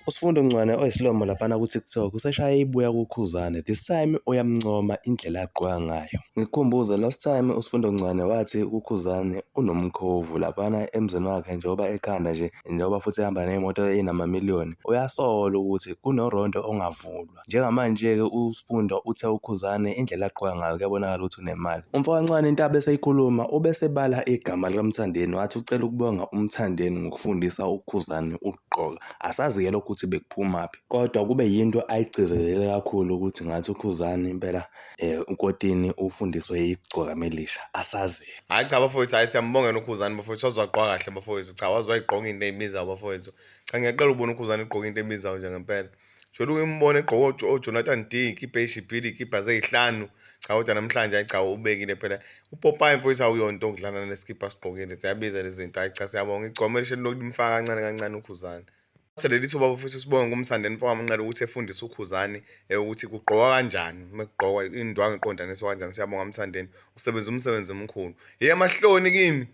Usifundo Ncwane oyisilomo laphana ku-TikTok useshaya ibuya kuKhuzani. This time uyamncoma indlela agqoka ngayo. Ngikukhumbuze last time Usifundo Ncwane wathi uKhuzani unomkhovu laphana emzini wakhe njengoba ekhanda nje njengoba futhi ehamba ney'moto ey'namamiliyoni. Uyasola ukuthi kunorondo ongavulwa. Njengamanje-ke uSifundo uthe uKhuzani indlela agqoka ngayo kuyabonakala ukuthi unemali. Umfowabo kancane into abe seyikhuluma ubesebala igama likaMthandeni wathi ucela ukubonga uMthandeni ngokufundisa uKhuzani ukugqoka. Asazi-ke lokho ukuthi bekuphumaphi kodwa kube yinto ayigcizelele kakhulu ukuthi ngathi uKhuzani impela unkotini ufundiswe igcoka melisha asazi. Hayi cha bafowethu, hayi siyambongela uKhuzani bafowethu, wazwagqoka kahle bafowethu. Cha wazi wayigqoka into ey'bizayo bafowethu. Cha ngiyaqala ukubona uKhuzani egqoka into ebizayo nje ngempela. Jwayele ukimbona egqoka oJonathan D, ikhipha ey'shibhile, ikhipha zey'hlanu. Cha kodwa namhlanje hayi cha ubekile phela. UPopayi mfowethu awuyonto okudlala nesikipha asigqokile. Ziyabiza lezi zinto. Hayi cha siyabonga, igcoma elisha lokumfaka kancane kancane uKhuzani. Leli thuba bafowethu sibonge kuMthandeni mfowabo Manqele ukuthi efundise uKhuzani ukuthi kugqokwa kanjani, mekugqokwa indwangu iqondaniswa kanjani. Siyabonga Mthandeni, usebenza umsebenzi omkhulu. Amahloni kimi.